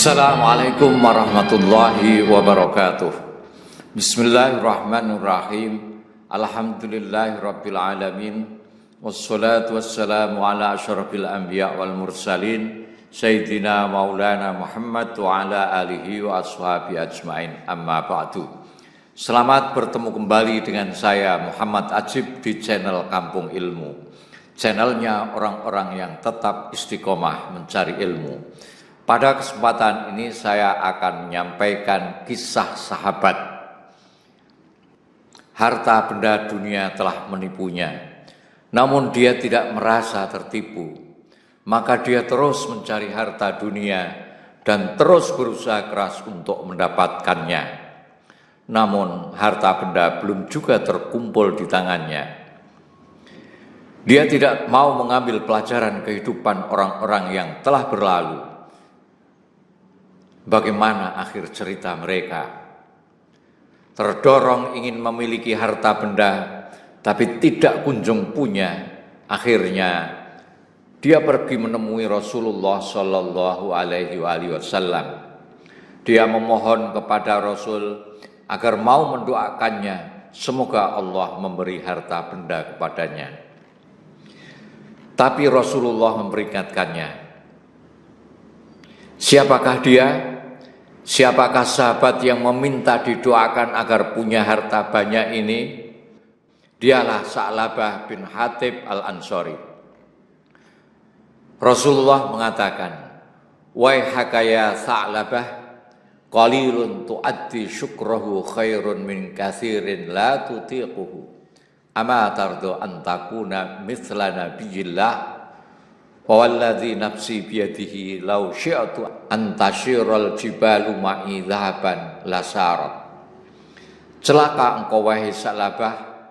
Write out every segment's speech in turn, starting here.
Assalamualaikum warahmatullahi wabarakatuh. Bismillahirrahmanirrahim. Alhamdulillahirabbil alamin. Wassalatu wassalamu ala asyrafil anbiya wal mursalin sayyidina maulana Muhammad wa ala alihi wa ashabi ajmain. Amma ba'du. Selamat bertemu kembali dengan saya Muhammad Ajib di channel Kampung Ilmu. Channelnya orang-orang yang tetap istiqomah mencari ilmu. Pada kesempatan ini saya akan menyampaikan kisah sahabat. Harta benda dunia telah menipunya, namun dia tidak merasa tertipu. Maka dia terus mencari harta dunia dan terus berusaha keras untuk mendapatkannya. Namun harta benda belum juga terkumpul di tangannya. Dia tidak mau mengambil pelajaran kehidupan orang-orang yang telah berlalu. Bagaimana akhir cerita mereka? Terdorong ingin memiliki harta benda, tapi tidak kunjung punya. Akhirnya dia pergi menemui Rasulullah Shallallahu Alaihi Wasallam. Dia memohon kepada Rasul agar mau mendoakannya, semoga Allah memberi harta benda kepadanya. Tapi Rasulullah memperingatkannya. Siapakah dia? Siapakah sahabat yang meminta didoakan agar punya harta banyak ini? Dialah Sa'labah bin Hatib al-Ansari. Rasulullah mengatakan, "Waihaka ya Sa'labah, qalilun tu'addi syukrahu khairun min katsirin la tutiquhu. Ama tardu an takuna mithla nabiyillah. Walladzi nafsi biyadihi law syi'tu antasyiral jibalu ma'i dhahaban lasarat." Celaka engkau wahai Sa'labah,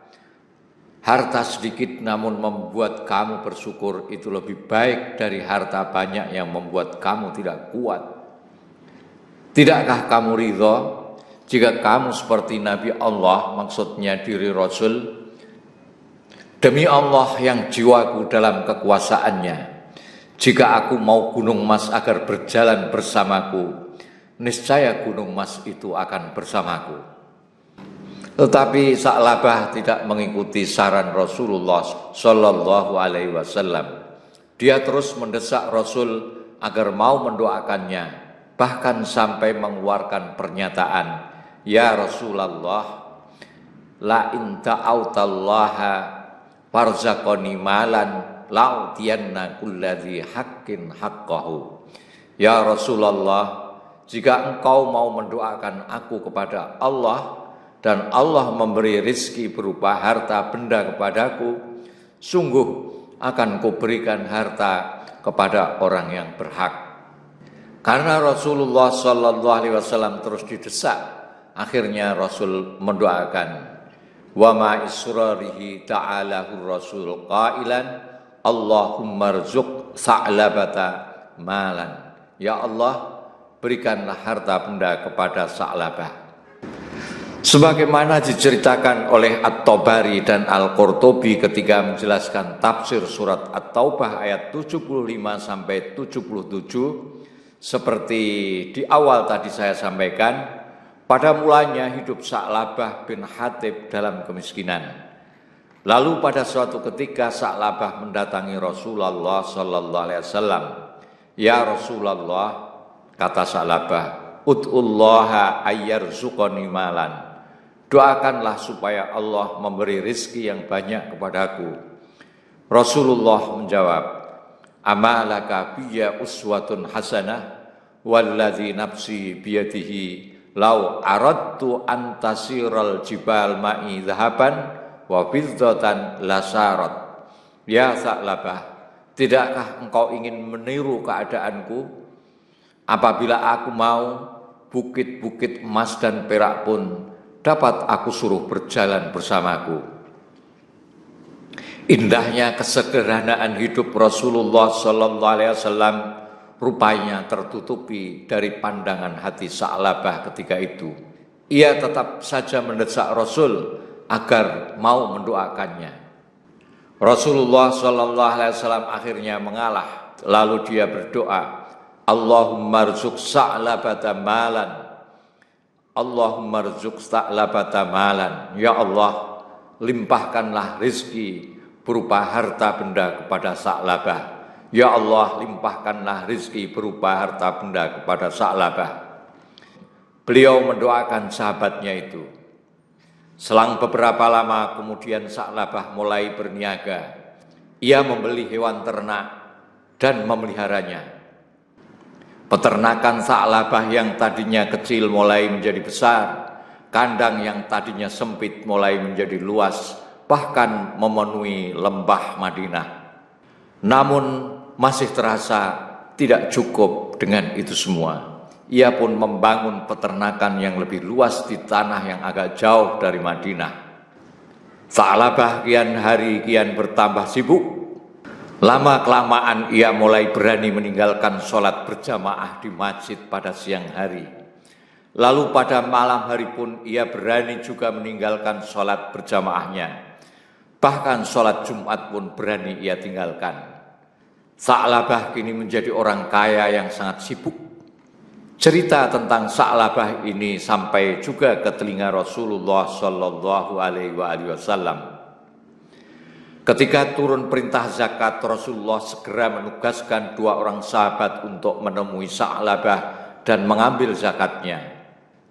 harta sedikit namun membuat kamu bersyukur itu lebih baik dari harta banyak yang membuat kamu tidak kuat. Tidakkah kamu ridha jika kamu seperti Nabi Allah, maksudnya diri Rasul? Demi Allah yang jiwaku dalam kekuasaannya, jika aku mau gunung mas agar berjalan bersamaku, niscaya gunung mas itu akan bersamaku. Tetapi Sa'labah tidak mengikuti saran Rasulullah Shallallahu Alaihi Wasallam. Dia terus mendesak Rasul agar mau mendoakannya, bahkan sampai mengeluarkan pernyataan, "Ya Rasulullah, la in ta'autallaha farzaqani malan la'utiyanna kulladzi haqqin haqqahu." Ya Rasulullah, jika engkau mau mendoakan aku kepada Allah dan Allah memberi rizki berupa harta benda kepadaku, sungguh akan kuberikan harta kepada orang yang berhak. Karena Rasulullah Shallallahu Alaihi Wasallam terus didesak, akhirnya Rasul mendoakan, "Wa ma israrihi ta'alahu Rasul qailan, Allahumma rzuq Sa'labata malan." Ya Allah, berikanlah harta benda kepada Sa'labah. Sebagaimana diceritakan oleh At-Tabari dan Al-Qurtubi ketika menjelaskan tafsir surat At-Taubah ayat 75 sampai 77, seperti di awal tadi saya sampaikan, pada mulanya hidup Sa'labah bin Hatib dalam kemiskinan. Lalu pada suatu ketika Sa'labah mendatangi Rasulullah Sallallahu Alaihi Wasallam. "Ya Rasulullah," kata Sa'labah, "ud'ullaha ayyarzuqani malan." Doakanlah supaya Allah memberi rizki yang banyak kepadaku. Rasulullah menjawab, "Amalaka biya uswatun hasanah, walladzi nafsi biyadihi law aradtu antasiral jibal ma'i dhahaban wa fiddatan lasarat." Ya Sa'labah, tidakkah engkau ingin meniru keadaanku? Apabila aku mau, bukit-bukit emas dan perak pun dapat aku suruh berjalan bersamaku. Indahnya kesederhanaan hidup Rasulullah Sallallahu Alaihi Wasallam rupanya tertutupi dari pandangan hati Sa'labah ketika itu. Ia tetap saja mendesak Rasul agar mau mendoakannya. Rasulullah Sallallahu Alaihi Wasallam akhirnya mengalah, lalu dia berdoa, Allahumma rzuq Sa'labata malan. Allahumma rzuq Sa'labata malan. Ya Allah, limpahkanlah rizki berupa harta benda kepada Sa'labah. Ya Allah, limpahkanlah rizki berupa harta benda kepada Sa'labah. Beliau mendoakan sahabatnya itu. Selang beberapa lama kemudian Sa'labah mulai berniaga. Ia membeli hewan ternak dan memeliharanya. Peternakan Sa'labah yang tadinya kecil mulai menjadi besar, kandang yang tadinya sempit mulai menjadi luas, bahkan memenuhi lembah Madinah. Namun masih terasa tidak cukup dengan itu semua. Ia pun membangun peternakan yang lebih luas di tanah yang agak jauh dari Madinah. Sa'labah kian hari kian bertambah sibuk. Lama-kelamaan ia mulai berani meninggalkan sholat berjamaah di masjid pada siang hari. Lalu pada malam hari pun ia berani juga meninggalkan sholat berjamaahnya. Bahkan sholat Jumat pun berani ia tinggalkan. Sa'labah kini menjadi orang kaya yang sangat sibuk. Cerita tentang Sa'labah ini sampai juga ke telinga Rasulullah Shallallahu Alaihi Wasallam. Ketika turun perintah zakat, Rasulullah segera menugaskan 2 orang sahabat untuk menemui Sa'labah dan mengambil zakatnya.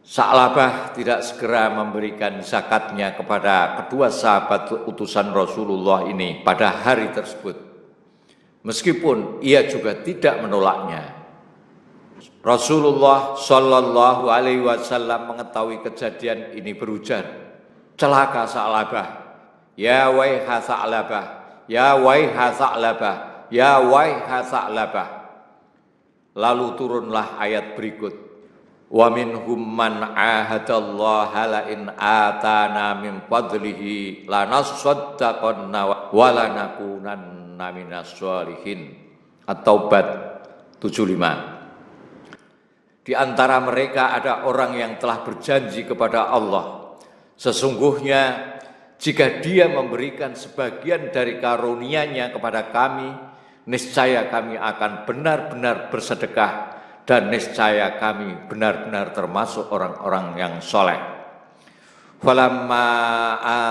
Sa'labah tidak segera memberikan zakatnya kepada kedua sahabat utusan Rasulullah ini pada hari tersebut. Meskipun ia juga tidak menolaknya. Rasulullah Shallallahu Alaihi Wasallam mengetahui kejadian ini berujar, celaka Sa'labah. Ya waiha Sa'labah, ya waiha Sa'labah, ya waiha Sa'labah. Lalu turunlah ayat berikut. Wa minhum man ahadallaha la in atana min fadlihi lanasaddaqanna wa lanakunanna minas sholihin. At-Taubah 75. Di antara mereka ada orang yang telah berjanji kepada Allah, sesungguhnya jika dia memberikan sebagian dari karunia-Nya kepada kami, niscaya kami akan benar-benar bersedekah dan niscaya kami benar-benar termasuk orang-orang yang soleh. Falamma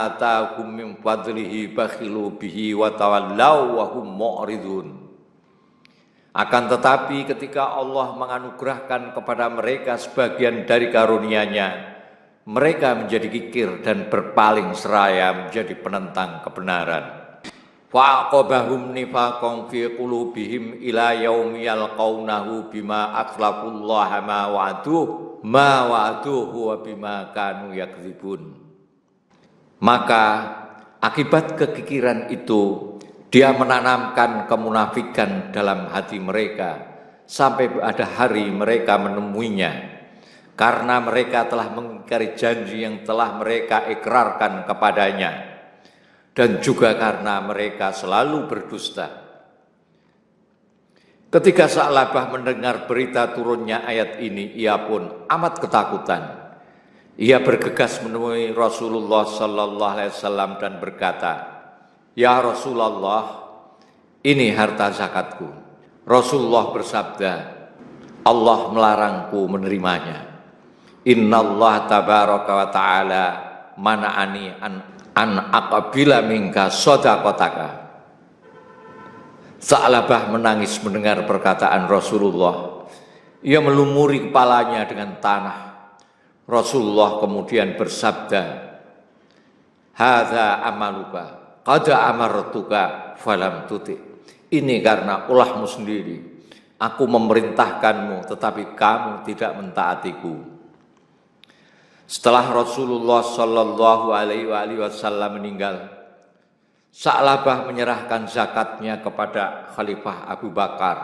atahum min fadlihi bakhilu bihi wa tawallaw wa hum mu'ridun. Akan tetapi ketika Allah menganugerahkan kepada mereka sebagian dari karunia-Nya, mereka menjadi kikir dan berpaling seraya menjadi penentang kebenaran. Fa'aqabahum nifaqan fi qulubihim ila yaumi yalqaunahu bima akhlafullaha ma wa'aduhu wa bima kanu yakdzibun. Maka akibat kekikiran itu dia menanamkan kemunafikan dalam hati mereka sampai ada hari mereka menemuinya. Karena mereka telah mengingkari janji yang telah mereka ikrarkan kepadanya, dan juga karena mereka selalu berdusta. Ketika Sa'labah mendengar berita turunnya ayat ini, ia pun amat ketakutan. Ia bergegas menemui Rasulullah Sallallahu Alaihi Wasallam dan berkata, Ya Rasulullah, ini harta zakatku. Rasulullah bersabda, Allah melarangku menerimanya. Innallah tabaraka wa ta'ala mana'ani an aqbila minka shadaqataka. Sa'labah menangis mendengar perkataan Rasulullah. Ia melumuri kepalanya dengan tanah. Rasulullah kemudian bersabda, Hadza amaluka qad amartuka falam tuti. Ini karena ulahmu sendiri. Aku memerintahkanmu tetapi kamu tidak mentaatiku. Setelah Rasulullah Shallallahu Alaihi Wasallam meninggal, Sa'labah menyerahkan zakatnya kepada Khalifah Abu Bakar.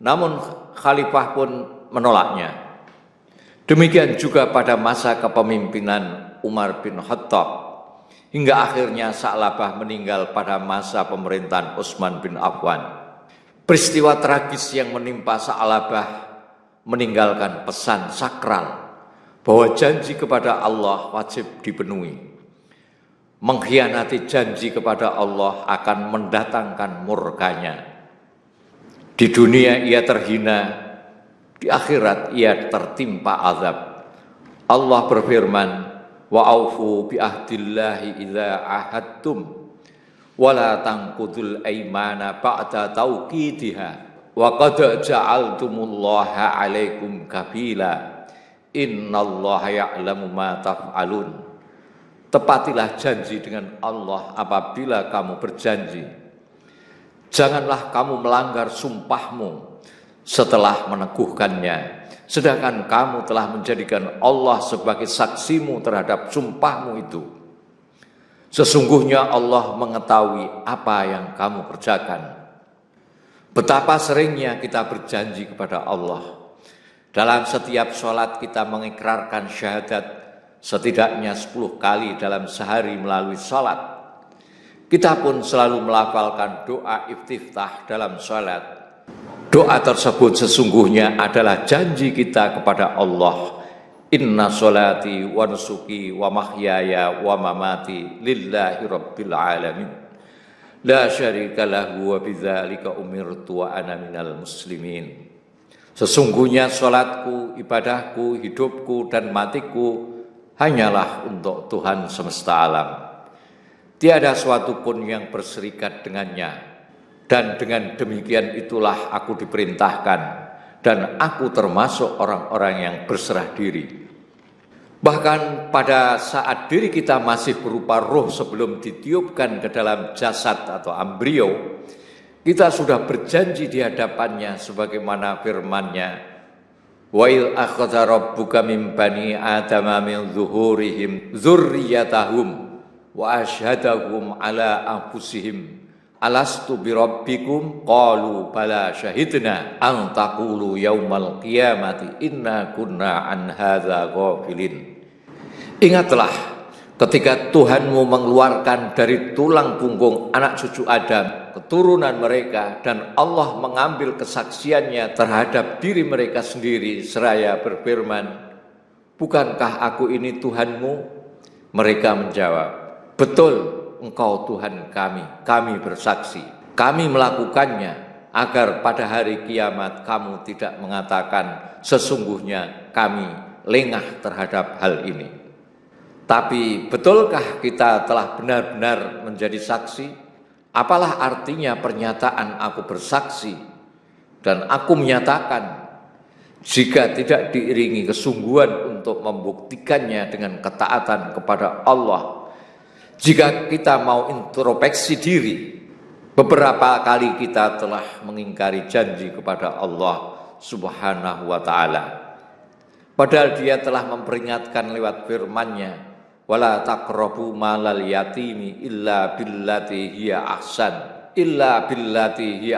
Namun Khalifah pun menolaknya. Demikian juga pada masa kepemimpinan Umar bin Khattab, hingga akhirnya Sa'labah meninggal pada masa pemerintahan Utsman bin Affan. Peristiwa tragis yang menimpa Sa'labah meninggalkan pesan sakral bahwa janji kepada Allah wajib dipenuhi. Mengkhianati janji kepada Allah akan mendatangkan murkanya. Di dunia ia terhina, di akhirat ia tertimpa azab. Allah berfirman, wa aufu bi ahdillahi idza ahadtum wa la tanqudul aymana ba'da tauqidiha wa qad ja'altumullaha 'alaikum kafila innallaha ya'lamu ma taf'alun. Tepatilah janji dengan Allah apabila kamu berjanji. Janganlah kamu melanggar sumpahmu setelah meneguhkannya, sedangkan kamu telah menjadikan Allah sebagai saksimu terhadap sumpahmu itu. Sesungguhnya Allah mengetahui apa yang kamu kerjakan. Betapa seringnya kita berjanji kepada Allah. Dalam setiap sholat kita mengikrarkan syahadat setidaknya 10 kali dalam sehari melalui sholat. Kita pun selalu melafalkan doa iftitah dalam sholat. Doa tersebut sesungguhnya adalah janji kita kepada Allah. Inna sholati wa nusuki wa mahyaya wa mamati lillahi rabbil alamin. La syarika lahu wa bidzalika umirtu wa ana minal muslimin. Sesungguhnya sholatku, ibadahku, hidupku dan matiku hanyalah untuk Tuhan semesta alam. Tiada suatu pun yang berserikat dengannya. Dan dengan demikian itulah aku diperintahkan, dan aku termasuk orang-orang yang berserah diri. Bahkan pada saat diri kita masih berupa roh sebelum ditiupkan ke dalam jasad atau embrio, kita sudah berjanji di hadapannya sebagaimana firman-Nya, wa il akhadha rabbuka min bani adama min zuhurihim dzurriyyatahum wa asyhadahum ala anfusihim alastu birabbikum qalu bala syahidna an taqulu yaumal qiyamati inna kunna an hadza ghafilin. Ingatlah ketika Tuhanmu mengeluarkan dari tulang punggung anak cucu Adam keturunan mereka, dan Allah mengambil kesaksiannya terhadap diri mereka sendiri seraya berfirman, bukankah aku ini Tuhanmu? Mereka menjawab, betul, Engkau Tuhan kami bersaksi. Kami melakukannya agar pada hari kiamat kamu tidak mengatakan sesungguhnya kami lengah terhadap hal ini. Tapi betulkah kita telah benar-benar menjadi saksi? Apalah artinya pernyataan aku bersaksi dan aku menyatakan jika tidak diiringi kesungguhan untuk membuktikannya dengan ketaatan kepada Allah? Jika kita mau introspeksi diri, beberapa kali kita telah mengingkari janji kepada Allah Subhanahu wa ta'ala. Padahal Dia telah memperingatkan lewat firman-Nya, wala taqrabu malal yatimi illa billati hiya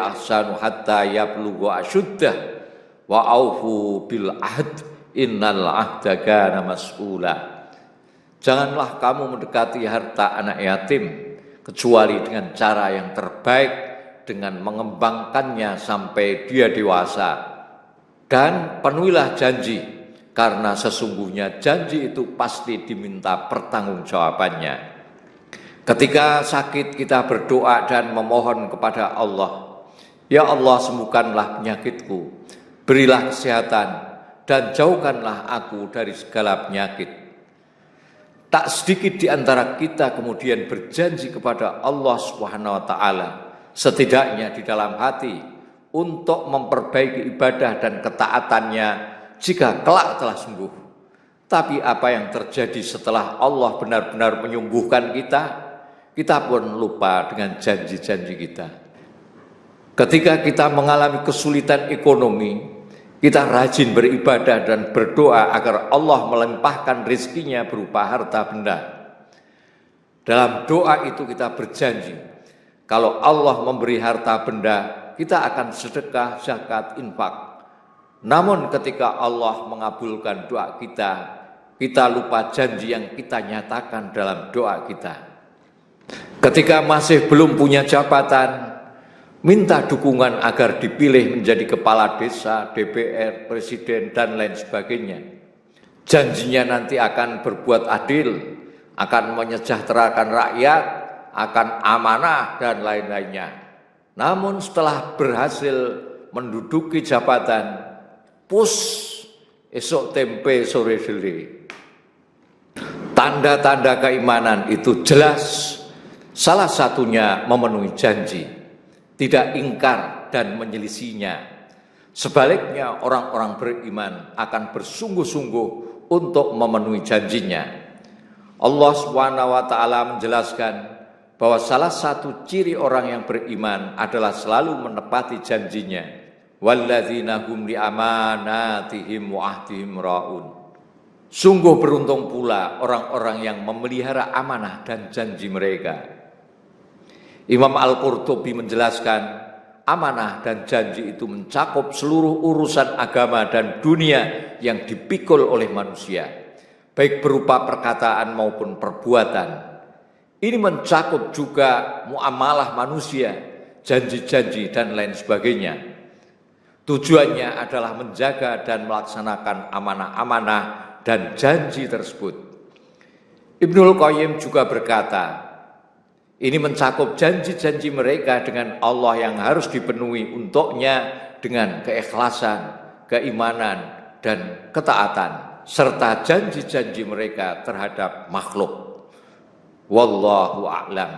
ahsanu hatta yablugha asyuddah wa aufu bil ahd innal ahda kana mas'ula. Janganlah kamu mendekati harta anak yatim kecuali dengan cara yang terbaik, dengan mengembangkannya sampai dia dewasa. Dan penuhilah janji, karena sesungguhnya janji itu pasti diminta pertanggungjawabannya. Ketika sakit kita berdoa dan memohon kepada Allah, ya Allah sembuhkanlah penyakitku, berilah kesehatan dan jauhkanlah aku dari segala penyakit. Tak sedikit di antara kita kemudian berjanji kepada Allah Subhanahu wa ta'ala, setidaknya di dalam hati, untuk memperbaiki ibadah dan ketaatannya jika kelak telah sembuh. Tapi apa yang terjadi setelah Allah benar-benar menyembuhkan kita? Kita pun lupa dengan janji-janji kita. Ketika kita mengalami kesulitan ekonomi, kita rajin beribadah dan berdoa agar Allah melimpahkan rezekinya berupa harta benda. Dalam doa itu kita berjanji, kalau Allah memberi harta benda, kita akan sedekah, zakat, infak. Namun ketika Allah mengabulkan doa kita, kita lupa janji yang kita nyatakan dalam doa kita. Ketika masih belum punya jabatan, minta dukungan agar dipilih menjadi kepala desa, DPR, presiden, dan lain sebagainya. Janjinya nanti akan berbuat adil, akan menyejahterakan rakyat, akan amanah, dan lain-lainnya. Namun setelah berhasil menduduki jabatan, pus esok tempe sore dele. Tanda-tanda keimanan itu jelas, salah satunya memenuhi janji, tidak ingkar dan menyelisihinya. Sebaliknya orang-orang beriman akan bersungguh-sungguh untuk memenuhi janjinya. Allah SWT menjelaskan bahwa salah satu ciri orang yang beriman adalah selalu menepati janjinya. Walladzina hum li amanatihim wa ahdihim raun. Sungguh beruntung pula orang-orang yang memelihara amanah dan janji mereka. Imam Al-Qurtubi menjelaskan, amanah dan janji itu mencakup seluruh urusan agama dan dunia yang dipikul oleh manusia, baik berupa perkataan maupun perbuatan. Ini mencakup juga muamalah manusia, janji-janji dan lain sebagainya. Tujuannya adalah menjaga dan melaksanakan amanah-amanah dan janji tersebut. Ibnul Qayyim juga berkata, ini mencakup janji-janji mereka dengan Allah yang harus dipenuhi untuknya dengan keikhlasan, keimanan, dan ketaatan, serta janji-janji mereka terhadap makhluk. Wallahu a'lam.